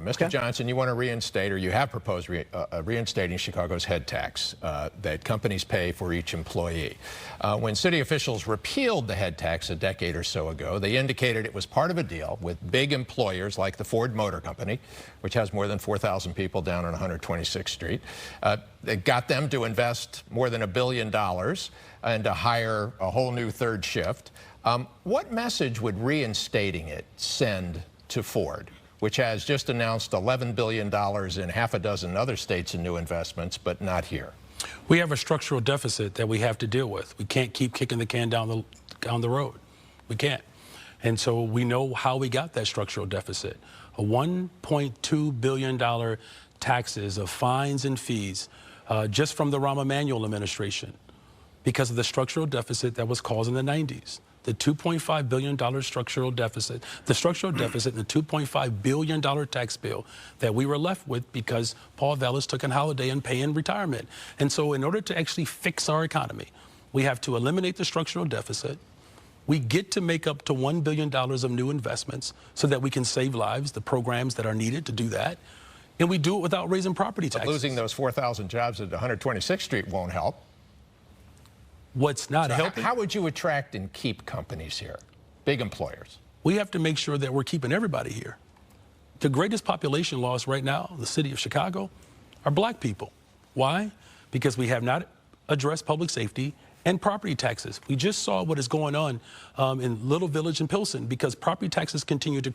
Mr. Johnson, you want to reinstate, or you have proposed reinstating Chicago's head tax that companies pay for each employee. When city officials repealed the head tax a decade or so ago, they indicated it was part of a deal with big employers like the Ford Motor Company, which has more than 4,000 people down on 126th Street. It got them to invest more than $1 billion and to hire a whole new third shift. What message would reinstating it send to Ford, which has just announced $11 billion in half a dozen other states in new investments, but not here? We have a structural deficit that we have to deal with. We can't keep kicking the can down the road. We can't. And so we know how we got that structural deficit. A $1.2 billion taxes of fines and fees just from the Rahm Emanuel administration because of the structural deficit that was caused in the 90s. The $2.5 billion structural deficit, the structural deficit and the $2.5 billion tax bill that we were left with because Paul Vallas took a holiday and pay in retirement. And so in order to actually fix our economy, we have to eliminate the structural deficit. We get to make up to $1 billion of new investments so that we can save lives, the programs that are needed to do that. And we do it without raising property taxes. But losing those 4,000 jobs at 126th Street won't help. What's not helping? How would you attract and keep companies here, big employers? We have to make sure that we're keeping everybody here. The greatest population loss right now, the city of Chicago, are black people. Why? Because we have not addressed public safety and property taxes. We just saw what is going on in Little Village and Pilsen because property taxes continue to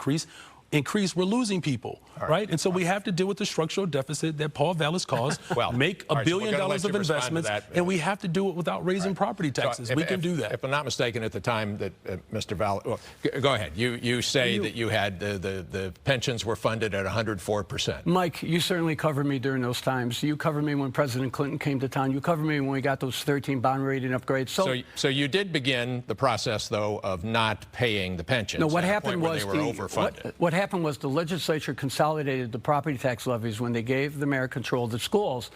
increase, we're losing people, right? And so we have to deal with the structural deficit that Paul Vallas caused, make $1 billion of investments, and we have to do it without raising property taxes. So we can do that. If I'm not mistaken, at the time that Mr. Vallas, well, go ahead. You say that you had the pensions were funded at 104%. Mike, you certainly covered me during those times. You covered me when President Clinton came to town. You covered me when we got those 13 bond rating upgrades. So you did begin the process, though, of not paying the pensions. No, what happened was they were overfunded. What happened was the legislature consolidated the property tax levies when they gave the mayor control of the schools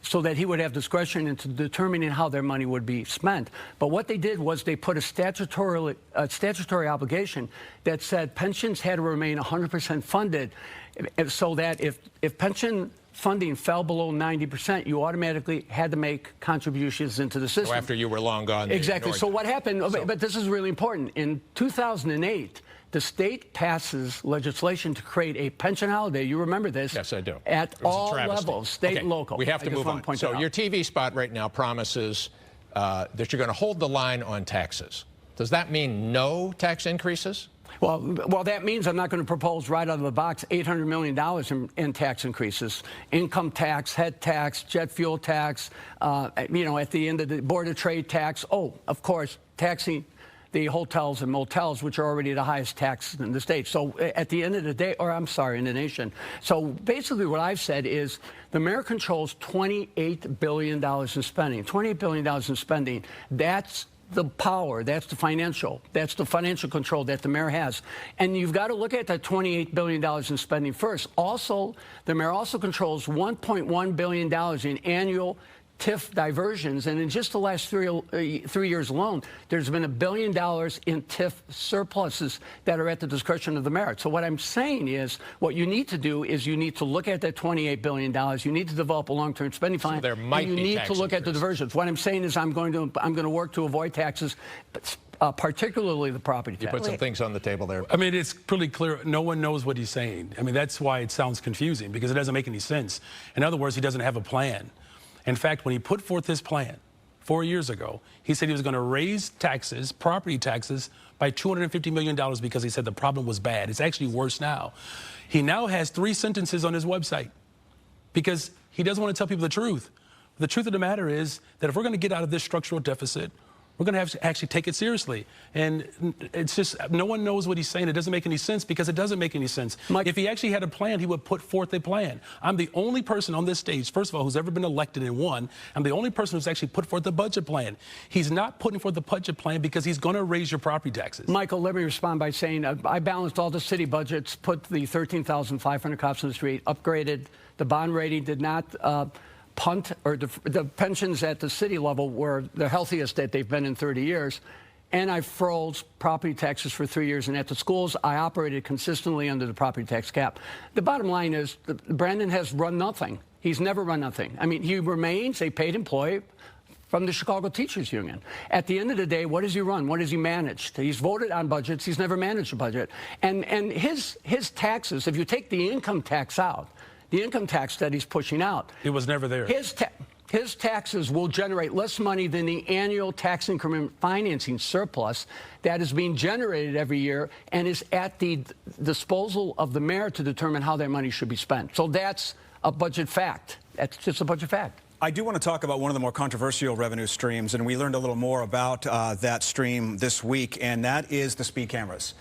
so that he would have discretion into determining how their money would be spent. But what they did was they put a statutory obligation that said pensions had to remain 100% funded so that if pension funding fell below 90%, you automatically had to make contributions into the system. So after you were long gone. Exactly. So what happened, but this is really important. In 2008, the state passes legislation to create a pension holiday. You remember this? Yes, I do. At all levels, state and local. We have to move on. So your TV spot right now promises that you're going to hold the line on taxes. Does that mean no tax increases? Well, that means I'm not going to propose right out of the box $800 million in tax increases. Income tax, head tax, jet fuel tax, you know, at the end of the Board of Trade tax. Oh, of course, taxing the hotels and motels, which are already the highest tax in the state. So at the end of the day, or I'm sorry, in the nation. So basically what I've said is the mayor controls $28 billion in spending. $28 billion in spending. That's the power, that's the financial control that the mayor has. And you've got to look at that $28 billion in spending first. Also, the mayor also controls $1.1 billion in annual TIF diversions, and in just the last three years alone, there's been $1 billion in TIF surpluses that are at the discretion of the mayor. So what I'm saying is, what you need to do is you need to look at that $28 billion. You need to develop a long-term spending plan. So there might and you need to look at the diversions. What I'm saying is, I'm going to work to avoid taxes. Particularly the property tax. You put some things on the table there. I mean, it's pretty clear. No one knows what he's saying. I mean, that's why it sounds confusing, because it doesn't make any sense. In other words, he doesn't have a plan. In fact, when he put forth his plan 4 years ago, he said he was going to raise taxes, property taxes, by $250 million because he said the problem was bad. It's actually worse now. He now has 3 sentences on his website because he doesn't want to tell people the truth. The truth of the matter is that if we're going to get out of this structural deficit, we're going to have to actually take it seriously. And it's just, no one knows what he's saying. It doesn't make any sense because it doesn't make any sense. Mike, if he actually had a plan, he would put forth a plan. I'm the only person on this stage, first of all, who's ever been elected and won. I'm the only person who's actually put forth the budget plan. He's not putting forth the budget plan because he's going to raise your property taxes. Michael, let me respond by saying I balanced all the city budgets, put the 13,500 cops on the street, upgraded the bond rating, did not punt, or the pensions at the city level were the healthiest that they've been in 30 years. and I froze property taxes for 3 years. And at the schools, I operated consistently under the property tax cap. The bottom line is Brandon has run nothing. He's never run nothing. I mean, he remains a paid employee from the Chicago Teachers Union. At the end of the day, what does he run? What has he managed? He's voted on budgets. He's never managed a budget. And his taxes, if you take the income tax out, the income tax that he's pushing out, it was never there. His taxes will generate less money than the annual tax increment financing surplus that is being generated every year and is at the disposal of the mayor to determine how that money should be spent. So that's a budget fact. That's just a budget fact. I do want to talk about one of the more controversial revenue streams, and we learned a little more about that stream this week, and that is the speed cameras.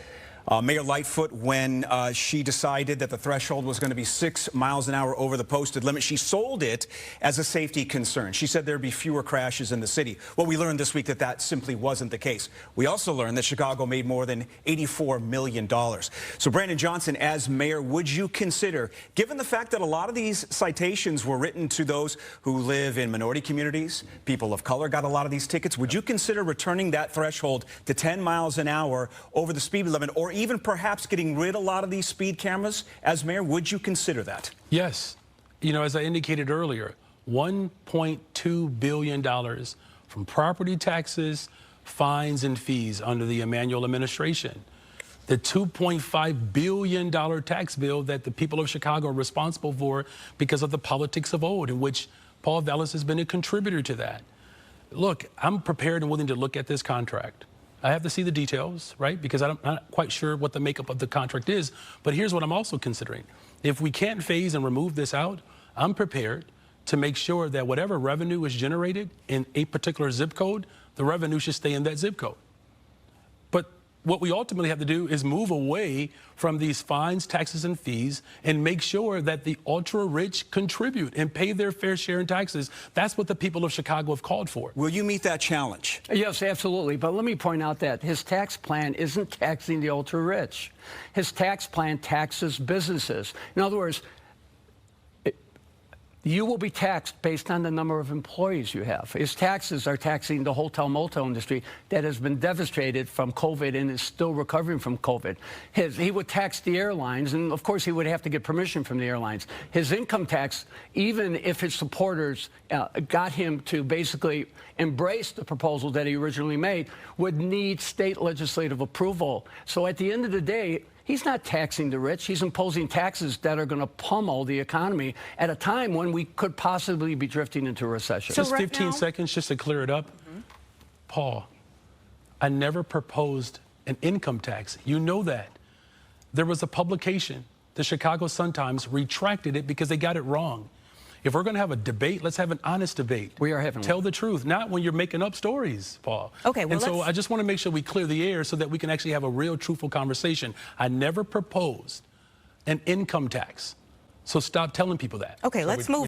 Mayor Lightfoot, when she decided that the threshold was going to be 6 miles an hour over the posted limit, she sold it as a safety concern. She said there'd be fewer crashes in the city. Well, we learned this week that that simply wasn't the case. We also learned that Chicago made more than $84 million. So, Brandon Johnson, as mayor, would you consider, given the fact that a lot of these citations were written to those who live in minority communities, people of color got a lot of these tickets, would you consider returning that threshold to 10 miles an hour over the speed limit, or even perhaps getting rid of a lot of these speed cameras? As mayor, would you consider that? Yes. You know, as I indicated earlier, $1.2 billion from property taxes, fines, and fees under the Emanuel administration. The $2.5 billion tax bill that the people of Chicago are responsible for because of the politics of old, in which Paul Vallas has been a contributor to that. Look, I'm prepared and willing to look at this contract. I have to see the details, right? Because I'm not quite sure what the makeup of the contract is. But here's what I'm also considering. If we can't phase and remove this out, I'm prepared to make sure that whatever revenue is generated in a particular zip code, the revenue should stay in that zip code. But what we ultimately have to do is move away from these fines, taxes, and fees and make sure that the ultra-rich contribute and pay their fair share in taxes. That's what the people of Chicago have called for. Will you meet that challenge? Yes, absolutely. But let me point out that his tax plan isn't taxing the ultra-rich. His tax plan taxes businesses. In other words, you will be taxed based on the number of employees you have. His taxes are taxing the hotel-motel industry that has been devastated from COVID and is still recovering from COVID. He would tax the airlines, and of course he would have to get permission from the airlines. His income tax, even if his supporters got him to basically embrace the proposal that he originally made, would need state legislative approval. So at the end of the day, he's not taxing the rich. He's imposing taxes that are going to pummel the economy at a time when we could possibly be drifting into a recession. Just 15 seconds just to clear it up. Paul, I never proposed an income tax. You know that. There was a publication, the Chicago Sun-Times, retracted it because they got it wrong. If we're going to have a debate, let's have an honest debate. We are having Tell the truth, not when you're making up stories, Paul. Okay, well, and so I just want to make sure we clear the air so that we can actually have a real, truthful conversation. I never proposed an income tax. So stop telling people that. Okay, let's move.